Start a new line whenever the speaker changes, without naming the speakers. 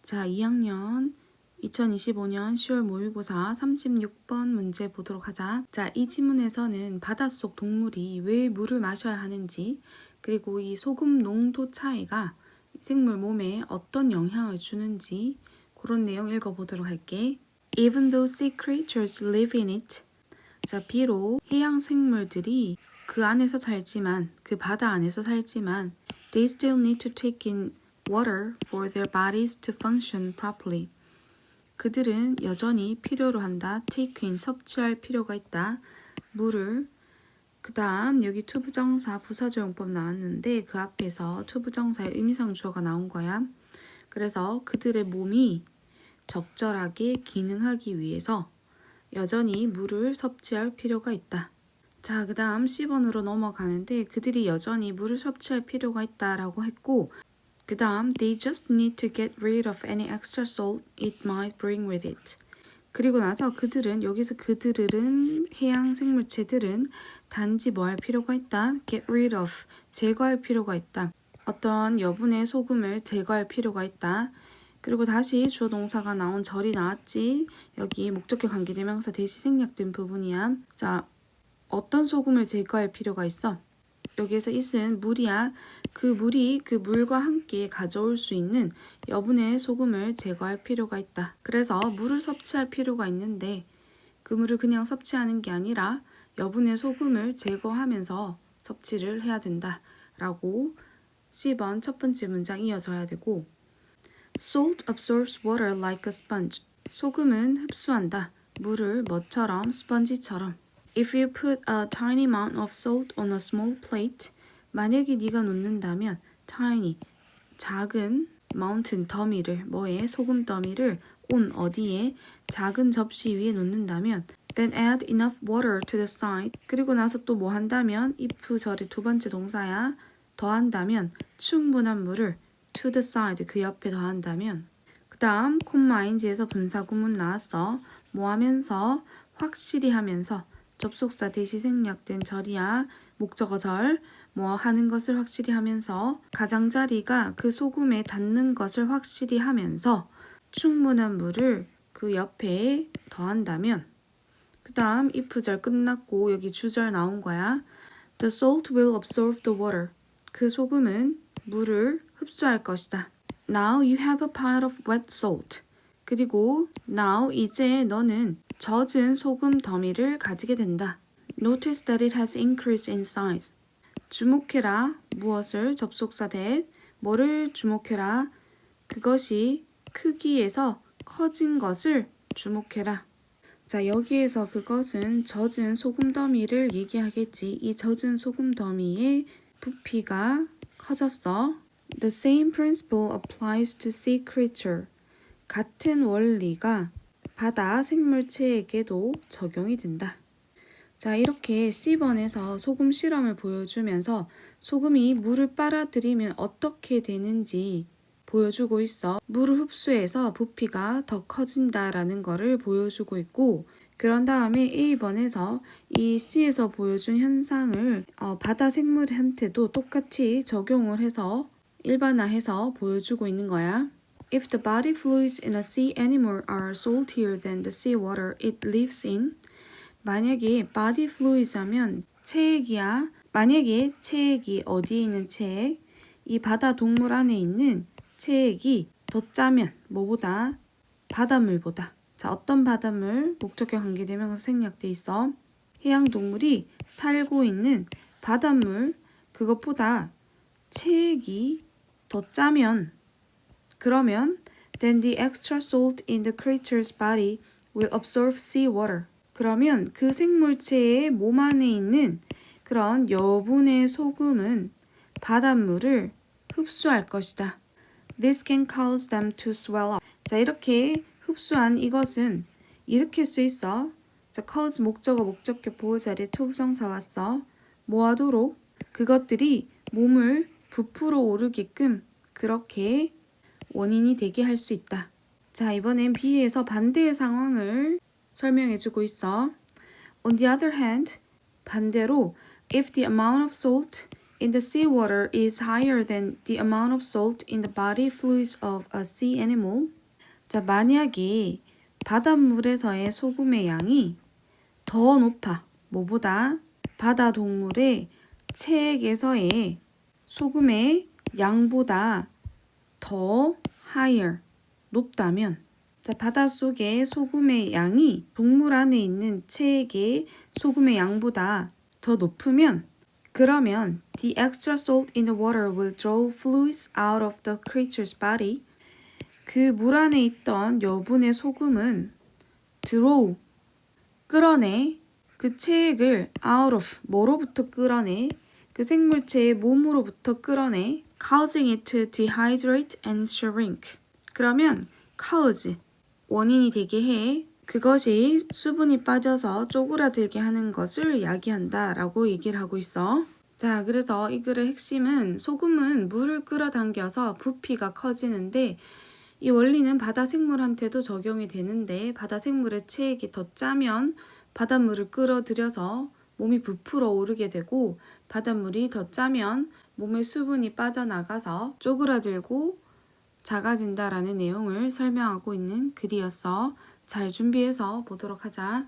자, 2학년 2025년 10월 모의고사 36번 문제 보도록 하자. 자, 이 지문에서는 바닷속 동물이 왜 물을 마셔야 하는지, 그리고 이 소금 농도 차이가 생물 몸에 어떤 영향을 주는지 그런 내용 읽어보도록 할게. Even though sea creatures live in it. 자, 비록 해양 생물들이 그 안에서 살지만, 그 바다 안에서 살지만, they still need to take in water for their bodies to function properly. 그들은 여전히 필요로 한다. take in, 섭취할 필요가 있다. 물을. 그 다음 여기 투부정사 부사조용법 나왔는데 그 앞에서 투부정사의 의미상 주어가 나온 거야. 그래서 그들의 몸이 적절하게 기능하기 위해서 여전히 물을 섭취할 필요가 있다. 자, 그 다음 10번으로 넘어가는데 그들이 여전히 물을 섭취할 필요가 있다라고 했고, 그 다음 they just need to get rid of any extra salt it might bring with it. 그리고 나서 그들은, 여기서 그들은 해양 생물체들은 단지 뭐 할 필요가 있다? get rid of, 제거할 필요가 있다. 어떤 여분의 소금을 제거할 필요가 있다. 그리고 다시 주어 동사가 나온 절이 나왔지. 여기 목적격 관계대명사 대시 생략된 부분이야. 자, 어떤 소금을 제거할 필요가 있어? 여기에서 it은 물이야. 그 물이 그 물과 함께 가져올 수 있는 여분의 소금을 제거할 필요가 있다. 그래서 물을 섭취할 필요가 있는데 그 물을 그냥 섭취하는 게 아니라 여분의 소금을 제거하면서 섭취를 해야 된다. 라고 10번 첫 번째 문장 이어져야 되고, Salt absorbs water like a sponge. 소금은 흡수한다. 물을 뭐처럼? 스펀지처럼. If you put a tiny amount of salt on a small plate, 만약에 네가 놓는다면 tiny, 작은 mountain, 더미를, 뭐에? 소금 더미를 on, 어디에? 작은 접시 위에 놓는다면 then add enough water to the side. 그리고 나서 또 뭐 한다면 if 절의 두 번째 동사야. 더한다면 충분한 물을 to the side, 그 옆에 더한다면. 그 다음 콤마인지에서 분사구문 나왔어. 뭐 하면서? 확실히 하면서. 접속사 대시 생략된 절이야. 목적어 절. 뭐 하는 것을 확실히 하면서, 가장자리가 그 소금에 닿는 것을 확실히 하면서 충분한 물을 그 옆에 더한다면. 그 다음 if절 끝났고 여기 주절 나온 거야. The salt will absorb the water. 그 소금은 물을 흡수할 것이다. Now you have a pile of wet salt. 그리고 now, 이제 너는 젖은 소금 더미를 가지게 된다. Notice that it has increased in size. 주목해라. 무엇을? 접속사 that. 뭐를 주목해라? 그것이 크기에서 커진 것을 주목해라. 자, 여기에서 그것은 젖은 소금 더미를 얘기하겠지. 이 젖은 소금 더미의 부피가 커졌어. The same principle applies to sea creature. 같은 원리가 바다 생물체에게도 적용이 된다. 자, 이렇게 C번에서 소금 실험을 보여주면서 소금이 물을 빨아들이면 어떻게 되는지 보여주고 있어. 물을 흡수해서 부피가 더 커진다라는 거를 보여주고 있고, 그런 다음에 A번에서 이 C에서 보여준 현상을 바다 생물한테도 똑같이 적용을 해서 일반화해서 보여주고 있는 거야. If the body fluids in a sea animal are saltier than the sea water it lives in. 만약에 body fluids 하면 체액이야. 만약에 체액이 어디에 있는 체액? 이 바다 동물 안에 있는 체액이 더 짜면 뭐보다? 바닷물보다. 자, 어떤 바닷물? 목적격 관계대명사 생략돼 있어. 해양 동물이 살고 있는 바닷물, 그것보다 체액이 더 짜면, 그러면 then the extra salt in the creature's body will absorb sea water. 그러면 그 생물체의 몸 안에 있는 그런 여분의 소금은 바닷물을 흡수할 것이다. This can cause them to swell up. 자, 이렇게 흡수한 이것은 일으킬 수 있어. 자, cause 목적어 목적격 보호 자리에 투부정사 왔어. 뭐 하도록? 그것들이 몸을 부풀어 오르게끔 그렇게 원인이 되게 할 수 있다. 자, 이번엔 B에서 반대의 상황을 설명해주고 있어. On the other hand, 반대로 if the amount of salt in the seawater is higher than the amount of salt in the body fluids of a sea animal. 자, 만약에 바닷물에서의 소금의 양이 더 높아. 뭐보다? 바다 동물의 체액에서의 소금의 양보다 더 higher, 높다면 자, 바닷속의 소금의 양이 동물 안에 있는 체액의 소금의 양보다 더 높으면 그러면 the extra salt in the water will draw fluids out of the creature's body. 그 물 안에 있던 여분의 소금은 draw, 끌어내, 그 체액을 out of, 뭐로부터 끌어내, 그 생물체의 몸으로부터 끌어내, causing it to dehydrate and shrink. 그러면 cause, 원인이 되게 해. 그것이 수분이 빠져서 쪼그라들게 하는 것을 야기한다 라고 얘기를 하고 있어. 자, 그래서 이 글의 핵심은 소금은 물을 끌어당겨서 부피가 커지는데 이 원리는 바다 생물한테도 적용이 되는데 바다 생물의 체액이 더 짜면 바닷물을 끌어들여서 몸이 부풀어 오르게 되고 바닷물이 더 짜면 몸의 수분이 빠져나가서 쪼그라들고 작아진다라는 내용을 설명하고 있는 글이었어. 잘 준비해서 보도록 하자.